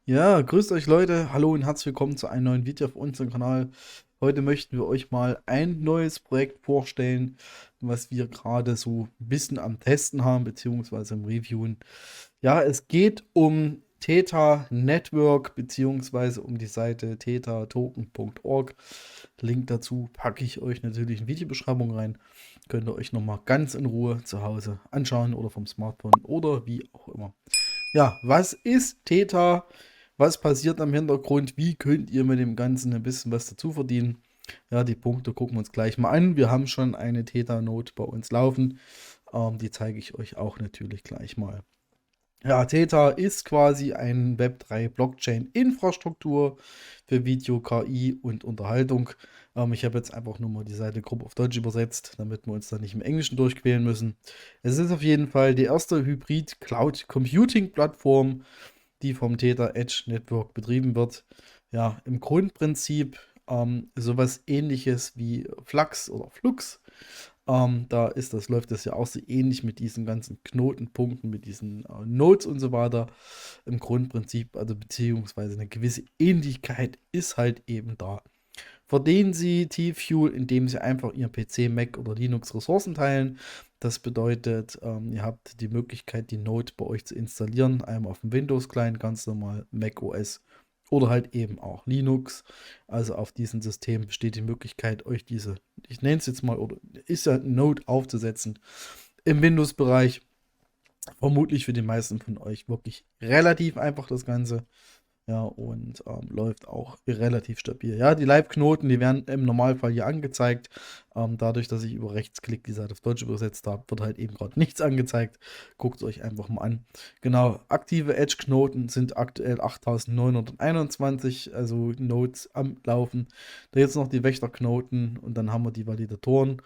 Ja, grüßt euch Leute, hallo und herzlich willkommen zu einem neuen Video auf unserem Kanal. Heute möchten wir euch mal ein neues Projekt vorstellen, was wir gerade so ein bisschen am Testen haben, beziehungsweise im Reviewen. Ja, es geht um Theta Network, beziehungsweise um die Seite thetatoken.org. Link dazu packe ich euch natürlich in die Videobeschreibung rein. Könnt ihr euch nochmal ganz in Ruhe zu Hause anschauen oder vom Smartphone oder wie auch immer. Ja, was ist Theta? Was passiert am Hintergrund? Wie könnt ihr mit dem Ganzen ein bisschen was dazu verdienen? Ja, die Punkte gucken wir uns gleich mal an. Wir haben schon eine Theta-Node bei uns laufen. Die zeige ich euch auch natürlich gleich mal. Ja, Theta ist quasi ein Web3 Blockchain-Infrastruktur für Video, KI und Unterhaltung. Ich habe jetzt einfach nur mal die Seite grob auf Deutsch übersetzt, damit wir uns da nicht im Englischen durchquälen müssen. Es ist auf jeden Fall die erste Hybrid-Cloud-Computing-Plattform, die vom Theta Edge Network betrieben wird. Ja, im Grundprinzip sowas ähnliches wie Flux oder Flux. Da läuft das ja auch so ähnlich mit diesen ganzen Knotenpunkten, mit diesen Nodes und so weiter. Im Grundprinzip, also beziehungsweise eine gewisse Ähnlichkeit ist halt eben da. Verdienen Sie T-Fuel, indem Sie einfach Ihren PC, Mac oder Linux Ressourcen teilen. Das bedeutet, ihr habt die Möglichkeit, die Node bei euch zu installieren. Einmal auf dem Windows-Client, ganz normal Mac OS oder halt eben auch Linux. Also auf diesem System besteht die Möglichkeit, euch diese, ich nenne es jetzt mal, oder ist ja Node aufzusetzen im Windows-Bereich. Vermutlich für die meisten von euch wirklich relativ einfach das Ganze. Ja, und läuft auch relativ stabil. Ja, die Live-Knoten, die werden im Normalfall hier angezeigt. Dadurch, dass ich über Rechtsklick die Seite auf Deutsch übersetzt habe, wird halt eben gerade nichts angezeigt. Guckt es euch einfach mal an. Genau, aktive Edge-Knoten sind aktuell 8921, also Nodes am Laufen. Da jetzt noch die Wächterknoten und dann haben wir die Validatoren,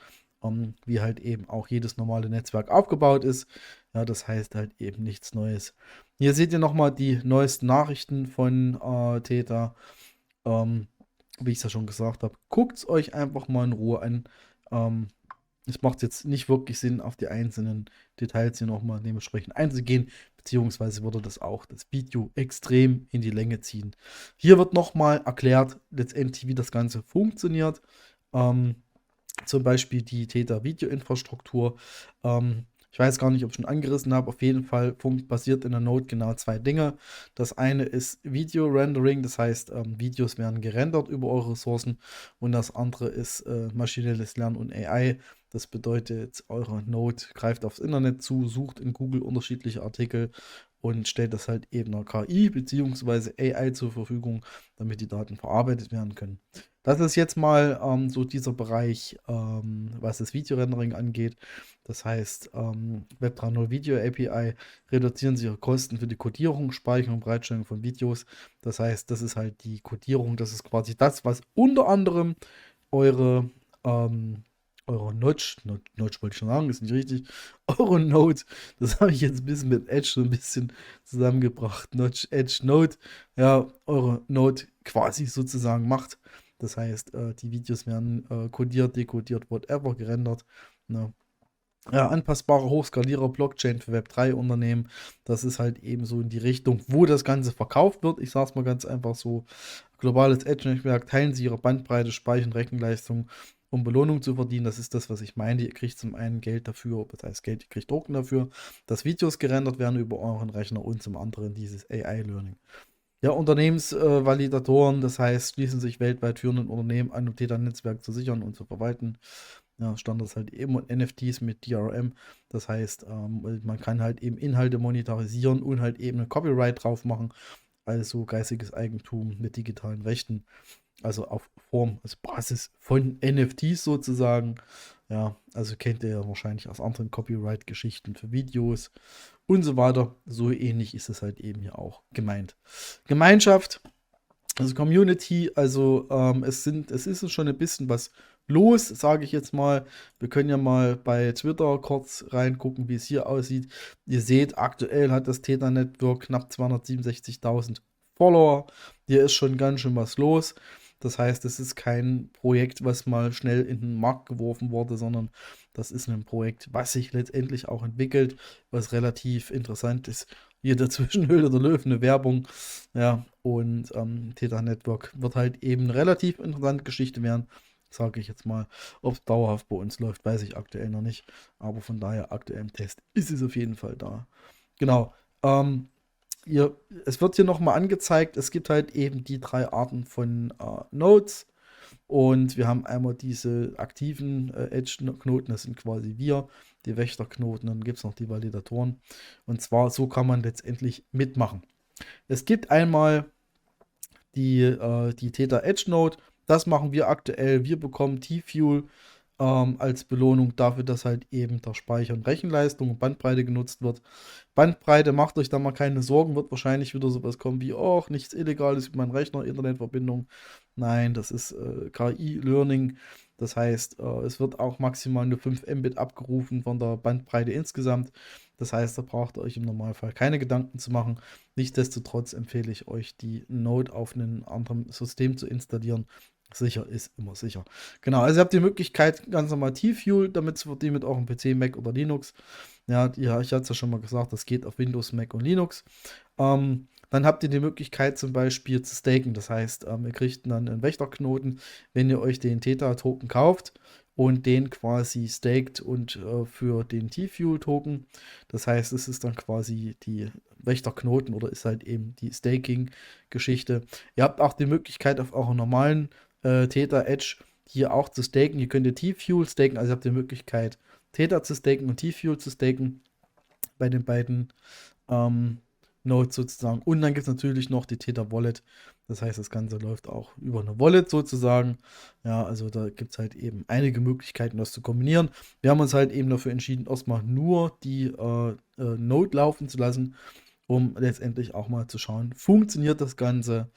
wie halt eben auch jedes normale Netzwerk aufgebaut ist. Ja, das heißt halt eben nichts Neues. Hier seht ihr nochmal die neuesten Nachrichten von Theta. Ähm, Wie ich es ja schon gesagt habe, guckt es euch einfach mal in Ruhe an. Ähm, Es macht jetzt nicht wirklich Sinn, auf die einzelnen Details hier nochmal dementsprechend einzugehen, beziehungsweise würde das Video extrem in die Länge ziehen. Hier wird nochmal erklärt, letztendlich, wie das Ganze funktioniert. Ähm, Zum Beispiel die Theta-Video-Infrastruktur. Ich weiß gar nicht, ob ich schon angerissen habe. Auf jeden Fall passiert in der Node genau zwei Dinge. Das eine ist Video-Rendering, das heißt, Videos werden gerendert über eure Ressourcen. Und das andere ist maschinelles Lernen und AI. Das bedeutet, eure Node greift aufs Internet zu, sucht in Google unterschiedliche Artikel und stellt das halt eben einer KI bzw. AI zur Verfügung, damit die Daten verarbeitet werden können. Das ist jetzt mal so dieser Bereich, was das Videorendering angeht. Das heißt, Web 3.0 Video API reduzieren sich ihre Kosten für die Codierung, Speicherung und Bereitstellung von Videos. Das heißt, das ist halt die Codierung, das ist quasi das, was unter anderem eure, ähm, eure Notch wollte ich schon sagen, ist nicht richtig, eure Node, das habe ich jetzt ein bisschen mit Edge so ein bisschen zusammengebracht. Notch, Edge, Node, ja, eure Node quasi sozusagen macht. Das heißt, die Videos werden codiert, dekodiert, whatever, gerendert. Ne? Ja, anpassbare, hochskalierer Blockchain für Web3-Unternehmen. Das ist halt eben so in die Richtung, wo das Ganze verkauft wird. Ich sage es mal ganz einfach so: globales Edge-Netzwerk, teilen Sie Ihre Bandbreite, Speichern, Rechenleistung, um Belohnung zu verdienen. Das ist das, was ich meine. Ihr kriegt zum einen Geld dafür, das heißt Geld, ihr kriegt Token dafür, dass Videos gerendert werden über euren Rechner und zum anderen dieses AI-Learning. Ja, Unternehmensvalidatoren, das heißt, schließen sich weltweit führenden Unternehmen an, um Täternetzwerk zu sichern und zu verwalten. Ja, Standards halt eben und NFTs mit DRM. Das heißt, man kann halt eben Inhalte monetarisieren und halt eben ein Copyright drauf machen. Also geistiges Eigentum mit digitalen Rechten. Also auf Form, also Basis von NFTs sozusagen. Ja, also kennt ihr ja wahrscheinlich aus anderen Copyright-Geschichten für Videos und so weiter. So ähnlich ist es halt eben hier auch gemeint. Gemeinschaft, also Community, also es ist schon ein bisschen was los, sage ich jetzt mal. Wir können ja mal bei Twitter kurz reingucken, wie es hier aussieht. Ihr seht, aktuell hat das Theta Network knapp 267.000 Follower. Hier ist schon ganz schön was los. Das heißt, es ist kein Projekt, was mal schnell in den Markt geworfen wurde, sondern das ist ein Projekt, was sich letztendlich auch entwickelt, was relativ interessant ist. hier dazwischen Höhle der Löwen eine Werbung. Ja, und Theta Network wird halt eben eine relativ interessante Geschichte werden, sage ich jetzt mal. Ob es dauerhaft bei uns läuft, weiß ich aktuell noch nicht. Aber von daher, aktuell im Test ist es auf jeden Fall da. Genau. Es wird hier nochmal angezeigt, es gibt halt eben die drei Arten von Nodes. Und wir haben einmal diese aktiven Edge-Knoten, das sind quasi wir, die Wächterknoten, dann gibt es noch die Validatoren. Und zwar so kann man letztendlich mitmachen. Es gibt einmal die Theta Edge Node, das machen wir aktuell. Wir bekommen T-Fuel als Belohnung dafür, dass halt eben der Speicher und Rechenleistung und Bandbreite genutzt wird. Bandbreite, macht euch da mal keine Sorgen, wird wahrscheinlich wieder sowas kommen wie, oh, nichts Illegales über meinen Rechner, Internetverbindung. Nein, das ist KI-Learning. Das heißt, es wird auch maximal nur 5 Mbit abgerufen von der Bandbreite insgesamt. Das heißt, da braucht ihr euch im Normalfall keine Gedanken zu machen. Nichtsdestotrotz empfehle ich euch, die Node auf einem anderen System zu installieren. Sicher ist immer sicher. Genau, also ihr habt die Möglichkeit, ganz normal T-Fuel damit zu verdienen mit eurem PC, Mac oder Linux. Ja, ich hatte es ja schon mal gesagt, das geht auf Windows, Mac und Linux. Dann habt ihr die Möglichkeit zum Beispiel zu staken. Das heißt, ihr kriegt dann einen Wächterknoten, wenn ihr euch den Theta-Token kauft und den quasi staked und für den T-Fuel-Token. Das heißt, es ist dann quasi die Wächterknoten oder ist halt eben die Staking-Geschichte. Ihr habt auch die Möglichkeit auf euren normalen Theta Edge hier auch zu staken. Ihr könnt ihr T-Fuel staken, also ihr habt die Möglichkeit Theta zu staken und T-Fuel zu staken bei den beiden Nodes sozusagen. Und dann gibt es natürlich noch die Theta Wallet. Das heißt, das Ganze läuft auch über eine Wallet sozusagen. Ja, also da gibt es halt eben einige Möglichkeiten, das zu kombinieren. Wir haben uns halt eben dafür entschieden, erstmal nur die Node laufen zu lassen, um letztendlich auch mal zu schauen, funktioniert das Ganze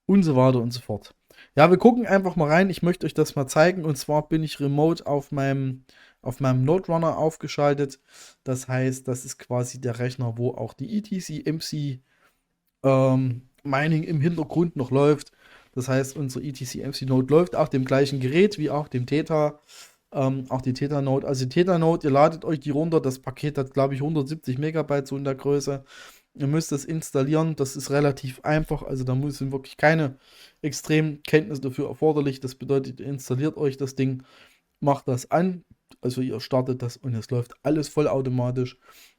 und so weiter und so fort. Ja, wir gucken einfach mal rein. Ich möchte euch das mal zeigen. Und zwar bin ich remote auf meinem Node Runner aufgeschaltet. Das heißt, das ist quasi der Rechner, wo auch die ETC-MC Mining im Hintergrund noch läuft. Das heißt, unsere ETC-MC-Node läuft auf dem gleichen Gerät wie auch dem Theta. Auch die Theta-Node. Also die Theta-Node, ihr ladet euch die runter. Das Paket hat, glaube ich, 170 Megabyte so in der Größe. Ihr müsst es installieren. Das ist relativ einfach. Also da sind wirklich keine extremen Kenntnisse dafür erforderlich. Das bedeutet, ihr installiert euch das Ding, macht das an. Also ihr startet das und es läuft alles vollautomatisch.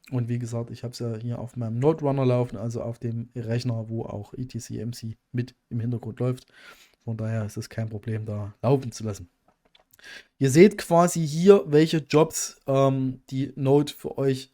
Und wie gesagt, ich habe es ja hier auf meinem Node Runner laufen, also auf dem Rechner, wo auch ETC-MC mit im Hintergrund läuft. Von daher ist es kein Problem, da laufen zu lassen. Ihr seht quasi hier, welche Jobs die Node für euch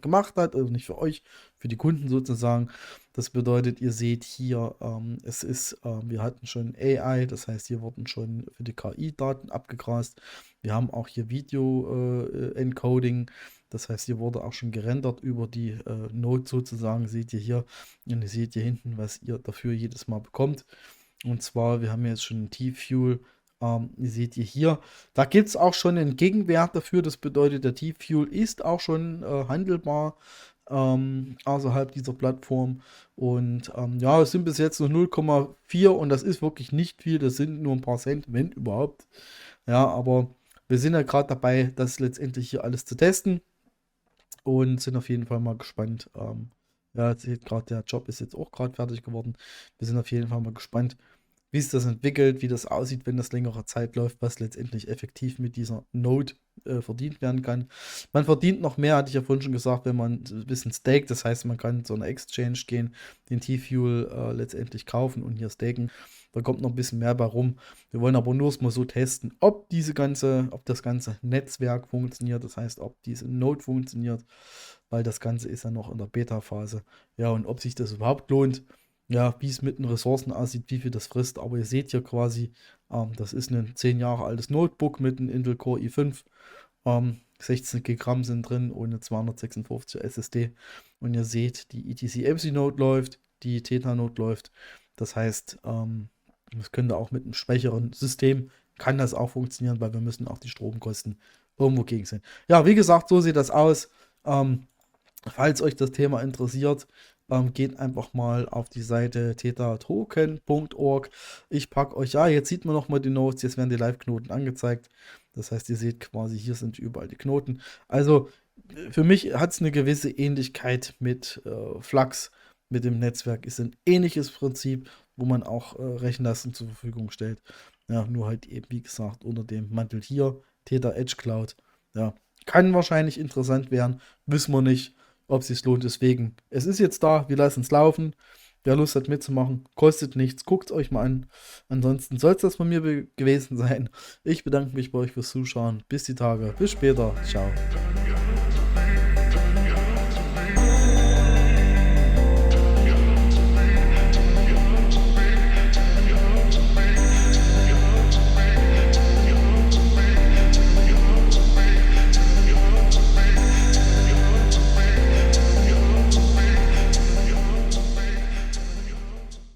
gemacht hat, also nicht für euch, für die Kunden sozusagen. Das bedeutet, ihr seht hier, wir hatten schon AI, das heißt, hier wurden schon für die KI-Daten abgegrast. Wir haben auch hier Video-Encoding, das heißt, hier wurde auch schon gerendert über die Node sozusagen, seht ihr hier. Und ihr seht hier hinten, was ihr dafür jedes Mal bekommt. Und zwar, wir haben jetzt schon T-Fuel. Ihr seht ihr hier, da gibt es auch schon einen Gegenwert dafür. Das bedeutet, der T-Fuel ist auch schon handelbar außerhalb dieser Plattform. Und ja, es sind bis jetzt nur 0,4 und das ist wirklich nicht viel. Das sind nur ein paar Cent, wenn überhaupt. Ja, aber wir sind ja gerade dabei, das letztendlich hier alles zu testen und sind auf jeden Fall mal gespannt. Ja, jetzt seht gerade, der Job ist jetzt auch gerade fertig geworden. Wir sind auf jeden Fall mal gespannt, wie sich das entwickelt, wie das aussieht, wenn das längere Zeit läuft, was letztendlich effektiv mit dieser Node verdient werden kann. Man verdient noch mehr, hatte ich ja vorhin schon gesagt, wenn man ein bisschen staked, das heißt, man kann zu einer Exchange gehen, den T-Fuel letztendlich kaufen und hier staken. Da kommt noch ein bisschen mehr bei rum. Wir wollen aber nur mal so testen, ob das ganze Netzwerk funktioniert, das heißt, ob diese Node funktioniert, weil das Ganze ist ja noch in der Beta-Phase. Ja, und ob sich das überhaupt lohnt. Ja, wie es mit den Ressourcen aussieht, wie viel das frisst. Aber ihr seht hier quasi, das ist ein 10 Jahre altes Notebook mit einem Intel Core i5. 16 GB sind drin und eine 256 SSD. Und ihr seht, die ETC-MC-Node läuft, die Theta-Node läuft. Das heißt, das könnte auch mit einem schwächeren System, kann das auch funktionieren, weil wir müssen auch die Stromkosten irgendwo gegen sein. Ja, wie gesagt, so sieht das aus. Falls euch das Thema interessiert, geht einfach mal auf die Seite tetatoken.org. Ich packe euch, ja, jetzt sieht man nochmal die Notes, jetzt werden die Live-Knoten angezeigt. Das heißt, ihr seht quasi, hier sind überall die Knoten. Also, für mich hat es eine gewisse Ähnlichkeit mit Flux, mit dem Netzwerk. Ist ein ähnliches Prinzip, wo man auch Rechenleistung zur Verfügung stellt. Ja, nur halt eben, wie gesagt, unter dem Mantel hier, Theta Edge Cloud. Ja, kann wahrscheinlich interessant werden, wissen wir nicht, ob es sich lohnt. Deswegen, es ist jetzt da, wir lassen es laufen. Wer Lust hat mitzumachen, kostet nichts, guckt es euch mal an. Ansonsten soll es das von mir gewesen sein. Ich bedanke mich bei euch fürs Zuschauen. Bis die Tage, bis später. Ciao.